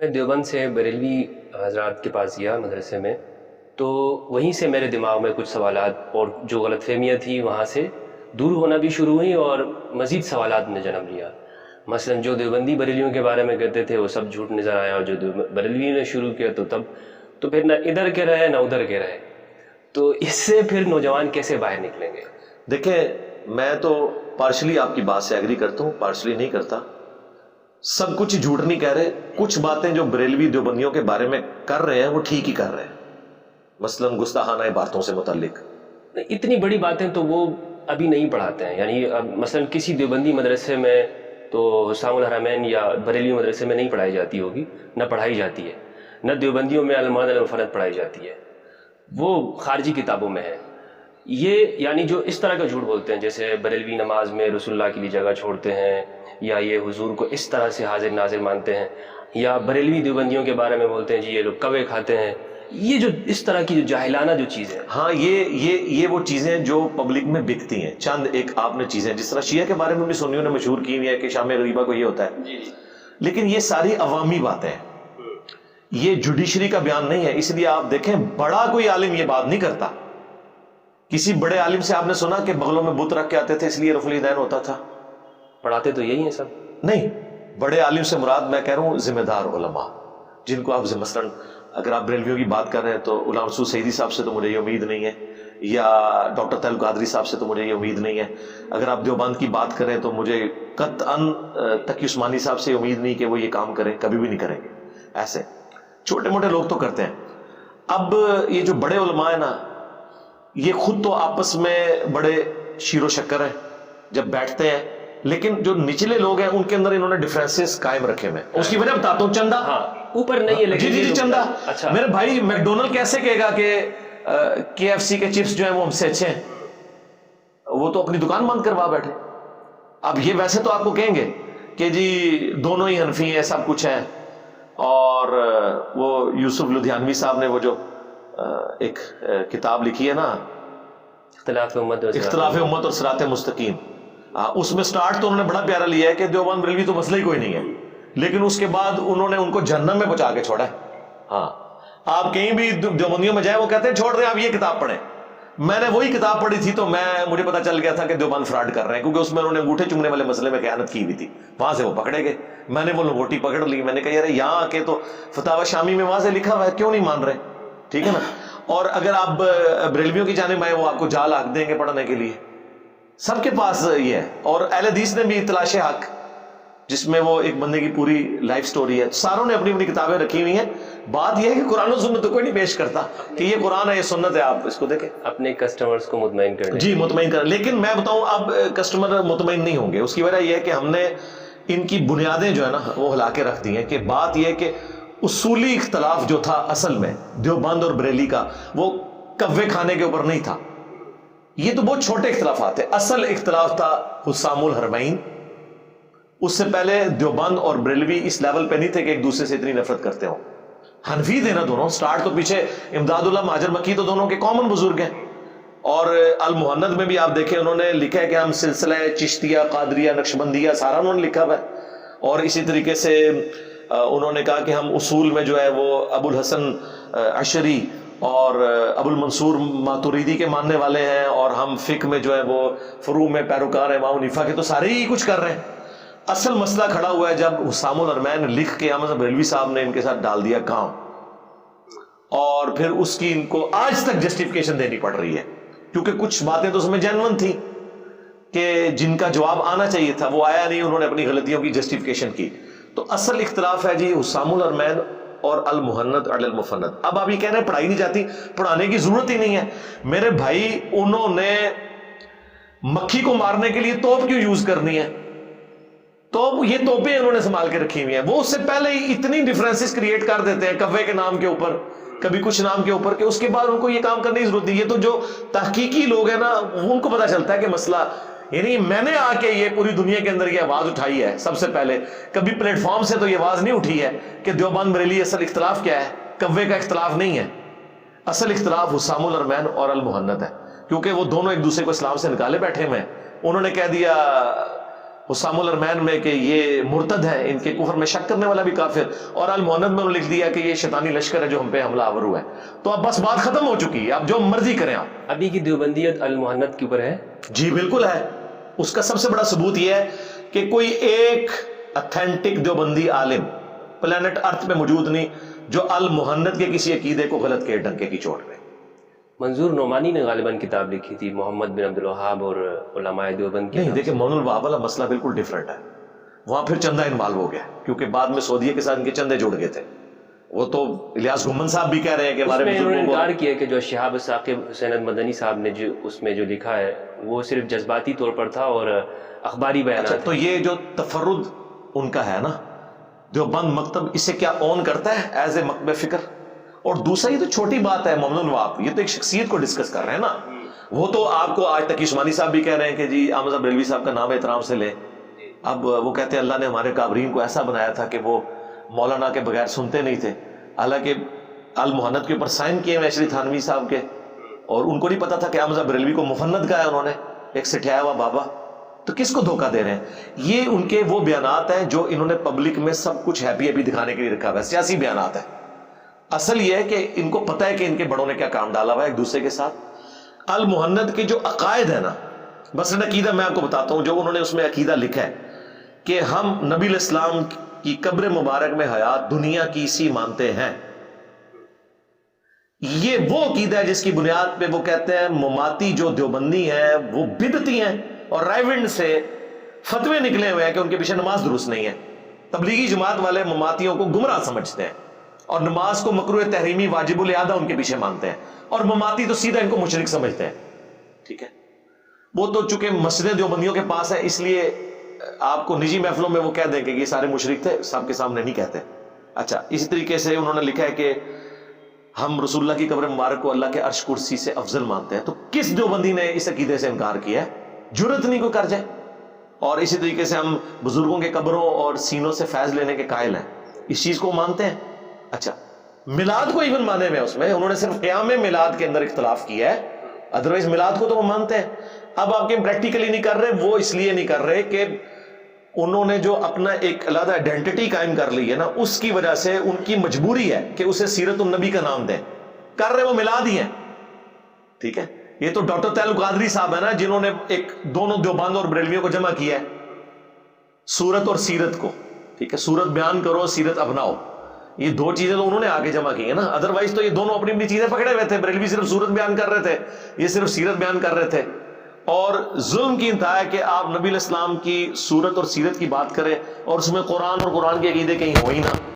میں دیوبند سے بریلوی حضرات کے پاس گیا مدرسے میں، تو وہیں سے میرے دماغ میں کچھ سوالات اور جو غلط فہمیاں تھیں وہاں سے دور ہونا بھی شروع ہوئیں، اور مزید سوالات نے جنم لیا۔ مثلا جو دیوبندی بریلویوں کے بارے میں کہتے تھے وہ سب جھوٹ نظر آیا، اور جو بریلوی نے شروع کیا تو پھر نہ ادھر کے رہے نہ ادھر کے رہے، تو اس سے پھر نوجوان کیسے باہر نکلیں گے؟ دیکھیں، میں تو پارشلی آپ کی بات سے ایگری کرتا ہوں، پارشلی نہیں کرتا۔ سب کچھ جھوٹ نہیں کہہ رہے، کچھ باتیں جو بریلوی دیوبندیوں کے بارے میں کر رہے ہیں وہ ٹھیک ہی کر رہے ہیں، مثلا گستاخانہ باتوں سے متعلق۔ اتنی بڑی باتیں تو وہ ابھی نہیں پڑھاتے ہیں، یعنی اب مثلا کسی دیوبندی مدرسے میں تو حسام الحرمین یا بریلوی مدرسے میں نہیں پڑھائی جاتی ہوگی، نہ پڑھائی جاتی ہے، نہ دیوبندیوں میں المعاد المفرد پڑھائی جاتی ہے، وہ خارجی کتابوں میں ہے۔ یہ یعنی جو اس طرح کا جھوٹ بولتے ہیں، جیسے بریلوی نماز میں رسول اللہ کے لیے جگہ چھوڑتے ہیں، یا یہ حضور کو اس طرح سے حاضر ناظر مانتے ہیں، یا بریلوی دیوبندیوں کے بارے میں بولتے ہیں جی یہ لوگ کوے کھاتے ہیں، یہ جو اس طرح کی جو جاہلانہ جو چیزیں، ہاں، یہ وہ چیزیں جو پبلک میں بکتی ہیں۔ چند ایک آپ نے چیزیں جس طرح شیعہ کے بارے میں بھی سنیوں نے مشہور کی ہوئی ہے کہ شام غریبہ کو یہ ہوتا ہے، لیکن یہ ساری عوامی باتیں ہیں، یہ جوڈیشری کا بیان نہیں ہے۔ اس لیے آپ دیکھیں، بڑا کوئی عالم یہ بات نہیں کرتا۔ کسی بڑے عالم سے آپ نے سنا کہ بغلوں میں بت رکھ کے آتے تھے اس لیے رفع الیدین ہوتا تھا؟ پڑھاتے تو یہی ہیں سب۔ نہیں، بڑے عالم سے مراد میں کہہ رہا ہوں ذمہ دار علماء، جن کو آپ مثلاً اگر آپ بریلویوں کی بات کر رہے ہیں تو غلام مسعود سعیدی صاحب سے تو مجھے یہ امید نہیں ہے، یا ڈاکٹر طیب القادری صاحب سے تو مجھے یہ امید نہیں ہے۔ اگر آپ دیوبند کی بات کریں تو مجھے قطعاً تقی عثمانی صاحب سے امید نہیں کہ وہ یہ کام کریں، کبھی بھی نہیں کریں گے۔ ایسے چھوٹے موٹے لوگ تو کرتے ہیں۔ اب یہ جو بڑے علماء ہیں نا، یہ خود تو آپس میں بڑے شیر و شکر ہیں جب بیٹھتے ہیں، لیکن جو نچلے لوگ ہیں ان کے اندر انہوں نے ڈیفرنسز قائم رکھے ہوئے ہیں۔ اس کی وجہ بتاتا ہوں، چندہ اوپر نہیں ہے لیکن جی چندہ۔ اچھا، میرے بھائی میکڈونلڈ کیسے کہے گا کہ کے ایف سی کے چپس جو ہیں وہ ہم سے اچھے ہیں؟ وہ تو اپنی دکان بند کروا بیٹھے۔ اب یہ ویسے تو آپ کو کہیں گے کہ جی دونوں ہی حنفی ہیں، سب کچھ ہیں، اور وہ یوسف لدھیانوی صاحب نے وہ جو ایک کتاب لکھی ہے نا، اختلاف امت اور صراط مستقیم، اس میں سٹارٹ تو انہوں نے بڑا پیارا لیا ہے کہ دیوبند بریلوی تو مسئلہ ہی کوئی نہیں ہے، لیکن اس کے بعد انہوں نے ان کو جہنم میں پہنچا کے چھوڑا ہے۔ ہاں، آپ کہیں بھی دیوبندیوں میں جائیں وہ کہتے ہیں چھوڑ دیں آپ یہ کتاب پڑھیں۔ میں نے وہی کتاب پڑھی تھی تو مجھے پتا چل گیا تھا کہ دیوبند فراڈ کر رہے ہیں، کیونکہ اس میں انہوں نے انگوٹھے چومنے والے مسئلے میں خیانت کی ہوئی تھی، وہاں سے وہ پکڑے گئے۔ میں نے وہ لنگوٹی پکڑ لی، میں نے کہا یار یہاں آ کے تو فتاوی شامی میں واضح لکھا ہوا ہے، کیوں نہیں مان رہے؟ ٹھیک ہے نا۔ اور اگر آپ بریلویوں کی جانب آئے وہ آپ کو جال حق دیں گے پڑھنے کے لیے، سب کے پاس یہ ہے۔ اور اہل حدیث نے بھی تلاش حق، جس میں وہ ایک بندے کی پوری لائف سٹوری ہے، ساروں نے اپنی اپنی کتابیں رکھی ہوئی ہیں۔ بات یہ ہے کہ قرآن و سنت تو کوئی نہیں پیش کرتا کہ یہ قرآن ہے یہ سنت ہے، آپ اس کو دیکھیں، اپنے کسٹمرز کو مطمئن کرنے، جی مطمئن کریں۔ لیکن میں بتاؤں اب کسٹمر مطمئن نہیں ہوں گے، اس کی وجہ یہ ہے کہ ہم نے ان کی بنیادیں جو ہے نا وہ ہلا کے رکھ دی ہیں۔ کہ بات یہ ہے کہ اصولی اختلاف جو تھا اصل میں دیوبند اور بریلی کا، وہ کوے کھانے کے اوپر نہیں تھا، یہ تو بہت چھوٹے اختلافات ہیں۔ اصل اختلاف تھا حسام الحرمین۔ اس سے پہلے دیوبند اور بریلوی اس لیول پہ نہیں تھے کہ ایک دوسرے سے اتنی نفرت کرتے ہوں۔ حنفی تھے نا دونوں، سٹارٹ تو پیچھے امداد اللہ مہاجر مکی تو دونوں کے کامن بزرگ ہیں۔ اور المہند میں بھی آپ دیکھیں انہوں نے لکھا ہے کہ ہم سلسلہ چشتیہ، قادریہ، نقشبندیہ سارا انہوں نے لکھا ہوا ہے۔ اور اسی طریقے سے انہوں نے کہا کہ ہم اصول میں جو ہے وہ ابو الحسن عشری اور ابو المنصور ماتوریدی کے ماننے والے ہیں، اور ہم فقہ میں جو ہے وہ فروع میں پیروکار ہیں امام حنیفہ کے، تو سارے ہی کچھ کر رہے ہیں۔ اصل مسئلہ کھڑا ہوا ہے جب حسام الحرمین لکھ کے احمد بریلوی صاحب نے ان کے ساتھ ڈال دیا کام، اور پھر اس کی ان کو آج تک جسٹیفیکیشن دینی پڑ رہی ہے، کیونکہ کچھ باتیں تو اس میں جینون تھیں کہ جن کا جواب آنا چاہیے تھا وہ آیا نہیں، انہوں نے اپنی غلطیوں کی جسٹیفیکیشن کی۔ تو اصل اختلاف ہے جی حسام الحرمین اور المہند علی المفند۔ اب آپ یہ کہہ رہے ہیں پڑھائی نہیں جاتی، پڑھانے کی ضرورت ہی نہیں ہے میرے بھائی۔ انہوں نے مکھی کو مارنے کے لیے توپ کیوں یوز کرنی ہے؟ تو یہ توپیں انہوں نے سنبھال کے رکھی ہوئی ہیں، وہ اس سے پہلے ہی اتنی ڈیفرنسز کریٹ کر دیتے ہیں کوے کے نام کے اوپر، کبھی کچھ نام کے اوپر، کہ اس کے بعد ان کو یہ کام کرنے کی ضرورت نہیں۔ یہ تو جو تحقیقی لوگ ہیں نا ان کو پتا چلتا ہے کہ مسئلہ، یعنی میں نے آ کے یہ پوری دنیا کے اندر یہ آواز اٹھائی ہے سب سے پہلے، کبھی پلیٹ فارم سے تو یہ آواز نہیں اٹھی ہے کہ دیوبند بریلی اصل اختلاف کیا ہے، کوے کا اختلاف نہیں ہے۔ اصل اختلاف حسام الحرمین اور المہند ہے، کیونکہ وہ دونوں ایک دوسرے کو اسلام سے نکالے بیٹھے ہوئے ہیں۔ انہوں نے کہہ دیا حسام الارمین میں کہ یہ مرتد ہے، ان کے کفر میں شک کرنے والا بھی کافر، اور المہند میں انہوں نے لکھ دیا کہ یہ شیطانی لشکر ہے جو ہم پہ حملہ آور ہوا ہے۔ تو اب بس بات ختم ہو چکی ہے، اب جو مرضی کریں آپ۔ ابھی کی دیوبندیت المہند کے اوپر ہے؟ جی بالکل ہے۔ اس کا سب سے بڑا ثبوت یہ ہے کہ کوئی ایک اتھینٹک دیوبندی عالم پلانٹ ارتھ پہ موجود نہیں جو المہند کے کسی عقیدے کو غلط کے ڈنکے کی چوٹ پہ۔ منظور نعمانی نے غالباً کتاب لکھی تھی محمد بن عبد الوہاب اور علماء دیوبند کی۔ نہیں دیکھیں، محمد الوہاب والا مسئلہ بالکل ڈیفرنٹ ہے، وہاں پھر چندہ انوالو ہو گیا کیونکہ بعد میں سعودیہ کے ساتھ ان کے چندے جڑ گئے تھے۔ وہ تو الیاس گھمن صاحب بھی کہہ رہے ہیں کہ ہمارے اس میں انہوں نے بزرگوں کو، انکار کیا کہ جو شہاب ثاقب حسین مدنی صاحب نے جو اس میں جو لکھا ہے وہ صرف جذباتی طور پر تھا اور اخباری بیانات اچھا تو یہ جو تفرد ان کا ہے نا، دیوبند مکتب اسے کیا اون کرتا ہے ایز اے مکتب فکر؟ اور دوسرا یہ تو چھوٹی بات ہے، محمد الوہاب یہ تو ایک شخصیت کو ڈسکس کر رہے ہیں نا۔ وہ تو آپ کو آج تک عثمانی صاحب بھی کہہ رہے ہیں کہ جی احمد صاحب بریلوی صاحب کا نام احترام سے لیں۔ اب وہ کہتے ہیں اللہ نے ہمارے کابرین کو ایسا بنایا تھا کہ وہ مولانا کے بغیر سنتے نہیں تھے، حالانکہ المہند کے اوپر سائن کیے ہوئے شری تھانوی صاحب کے، اور ان کو نہیں پتا تھا کہ احمد صاحب بریلوی کو مفند کہا ہے انہوں نے، ایک سٹھایا ہوا بابا۔ تو کس کو دھوکہ دے رہے ہیں؟ یہ ان کے وہ بیانات ہیں جو انہوں نے پبلک میں سب کچھ ہیپی ہیپی دکھانے کے لیے رکھا ہوا ہے، سیاسی بیانات ہے۔ اصل یہ ہے کہ ان کو پتہ ہے کہ ان کے بڑوں نے کیا کام ڈالا ہوا ہے ایک دوسرے کے ساتھ۔ المہند کے جو عقائد ہے نا، بس عقیدہ میں آپ کو بتاتا ہوں جو انہوں نے اس میں عقیدہ لکھا ہے کہ ہم نبی علیہ السلام کی قبر مبارک میں حیات دنیا کی سی مانتے ہیں۔ یہ وہ عقیدہ ہے جس کی بنیاد پہ وہ کہتے ہیں مماتی جو دیوبندی ہیں وہ بدعتی ہیں، اور رائیونڈ سے فتوے نکلے ہوئے ہیں کہ ان کے پیچھے نماز درست نہیں ہے۔ تبلیغی جماعت والے مماتیوں کو گمراہ سمجھتے ہیں اور نماز کو مکروہ تحریمی واجب الاعادہ ان کے پیچھے مانتے ہیں، اور مماتی تو سیدھا ان کو مشرک سمجھتے ہیں۔ ٹھیک ہے، وہ تو چونکہ مسجد دیوبندیوں کے پاس ہے اس لیے آپ کو نجی محفلوں میں وہ کہہ دیں کہ یہ سارے مشرک تھے، سب کے سامنے نہیں کہتے۔ اچھا، اسی طریقے سے انہوں نے لکھا ہے کہ ہم رسول اللہ کی قبر مبارک کو اللہ کے عرش کرسی سے افضل مانتے ہیں۔ تو کس دیوبندی نے اس عقیدے سے انکار کیا ہے؟ جرت نہیں کوئی کر جائے۔ اور اسی طریقے سے ہم بزرگوں کے قبروں اور سینوں سے فیض لینے کے قائل ہیں، اس چیز کو مانتے ہیں۔ اچھا، میلاد کو ایون مانے میں اس میں انہوں نے صرف قیام میلاد کے اندر اختلاف کیا ہے، ادروائز میلاد کو تو وہ مانتے ہیں۔ اب آپ کے پریکٹیکلی نہیں کر رہے، وہ اس لیے نہیں کر رہے کہ انہوں نے جو اپنا ایک علیحدہ آئیڈینٹی قائم کر لی ہے نا، اس کی وجہ سے ان کی مجبوری ہے کہ اسے سیرت النبی کا نام دیں، کر رہے وہ میلاد ہی ہیں۔ ٹھیک ہے، یہ تو ڈاکٹر طیل القادری صاحب ہے نا جنہوں نے ایک دونوں دیوبند اور بریلویوں کو جمع کیا ہے، سورت اور سیرت کو۔ ٹھیک ہے، سورت بیان کرو، سیرت اپناؤ، یہ دو چیزیں تو انہوں نے آگے جمع کی ہیں نا، ادروائز تو یہ دونوں اپنی اپنی چیزیں پکڑے ہوئے تھے۔ بریلوی صرف سورت بیان کر رہے تھے، یہ صرف سیرت بیان کر رہے تھے۔ اور ظلم کی انتہا ہے کہ آپ نبی علیہ السلام کی سورت اور سیرت کی بات کریں اور اس میں قرآن اور قرآن کے عقیدے کہیں ہو ہی نہ۔